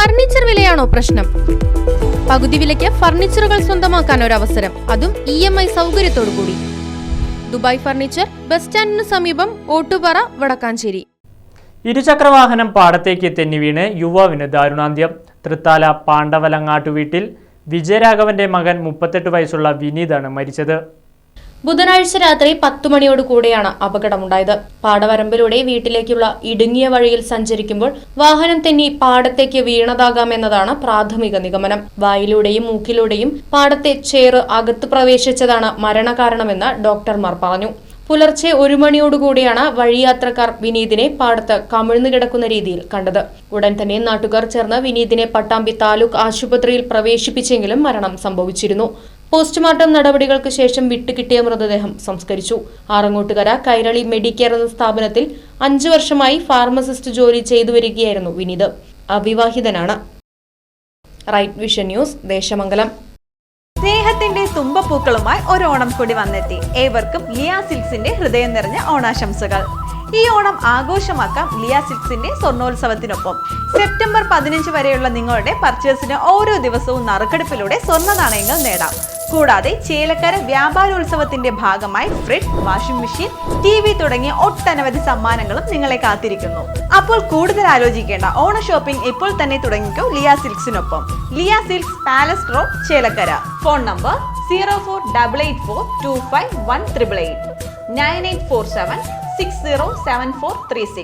Furniture വിലയാണോ പ്രശ്നം? പകുതി വിലയ്ക്ക് ഫർണിച്ചറുകൾ സ്വന്തമാക്കാൻ ഒരു അവസരം, അതും EMI സൗകര്യത്തോടു കൂടി. ദുബായ് ഫർണിച്ചർ, ബസ് സ്റ്റാൻഡിന് സമീപം, ഓട്ടുപാറ, വടക്കാഞ്ചേരി. ഇരുചക്രവാഹനം പാടത്തേക്ക് തെന്നി വീണ് യുവാവിന് ദാരുണാന്ത്യം. തൃത്താല പാണ്ഡവലങ്ങാട്ടു വീട്ടിൽ വിജയരാഘവന്റെ മകൻ 38 വയസ്സുള്ള വിനീതാണ് മരിച്ചത്. ബുധനാഴ്ച രാത്രി 10 മണിയോടുകൂടെയാണ് അപകടമുണ്ടായത്. പാടവരമ്പിലൂടെ വീട്ടിലേക്കുള്ള ഇടുങ്ങിയ വഴിയിൽ സഞ്ചരിക്കുമ്പോൾ വാഹനം തെന്നി പാടത്തേക്ക് വീണതാകാമെന്നതാണ് പ്രാഥമിക നിഗമനം. വായിലൂടെയും മൂക്കിലൂടെയും പാടത്തെ ചേറ് അകത്ത് പ്രവേശിച്ചതാണ് മരണകാരണമെന്ന് ഡോക്ടർമാർ പറഞ്ഞു. പുലർച്ചെ 1 മണിയോടുകൂടിയാണ് വഴിയാത്രക്കാർ വിനീതിനെ പാടത്ത് കമിഴ്ന്നു കിടക്കുന്ന രീതിയിൽ കണ്ടത്. ഉടൻ തന്നെ നാട്ടുകാർ ചേർന്ന് വിനീതിനെ പട്ടാമ്പി താലൂക്ക് ആശുപത്രിയിൽ പ്രവേശിപ്പിച്ചെങ്കിലും മരണം സംഭവിച്ചിരുന്നു. പോസ്റ്റ്മോർട്ടം നടപടികൾക്ക് ശേഷം വിട്ടുകിട്ടിയ മൃതദേഹം സംസ്കരിച്ചു. ആറങ്ങോട്ടുകര കൈരളി മെഡിക്കെയർ എന്ന സ്ഥാപനത്തിൽ 5 വർഷമായി ഫാർമസിസ്റ്റ് ജോലി ചെയ്തു വരികയായിരുന്നു വിനീത്. അവിവാഹിതനാണ്. Right vision news, Desamangalam. സ്നേഹത്തിന്റെ തുമ്പപ്പൂക്കളുമായി ഒരു ഓണം കൂടി വന്നെത്തി. ഏവർക്കും ലിയ സിൽക്സിന്റെ ഹൃദയം നിറഞ്ഞ ഓണാശംസകൾ. ഈ ഓണം ആഘോഷമാക്കാം ലിയ സിൽക്സിന്റെ സ്വർണ്ണോത്സവത്തിനൊപ്പം. സെപ്റ്റംബർ 15 വരെയുള്ള നിങ്ങളുടെ പർച്ചേസിന് ഓരോ ദിവസവും നറുക്കെടുപ്പിലൂടെ സ്വർണ്ണ നാണയങ്ങൾ നേടാം. കൂടാതെ ചേലക്കര വ്യാപാരോത്സവത്തിന്റെ ഭാഗമായി ഫ്രിഡ്ജ്, വാഷിംഗ് മെഷീൻ, TV തുടങ്ങിയ ഒട്ടനവധി സമ്മാനങ്ങളും നിങ്ങളെ കാത്തിരിക്കുന്നു. അപ്പോൾ കൂടുതൽ ആലോചിക്കേണ്ട, ഓണ ഷോപ്പിംഗ് ഇപ്പോൾ തന്നെ തുടങ്ങിക്കോ ലിയ സിൽക്സിനൊപ്പം. Liya silks, palace road, Chelakkara. Phone number 0488425188 9847607436.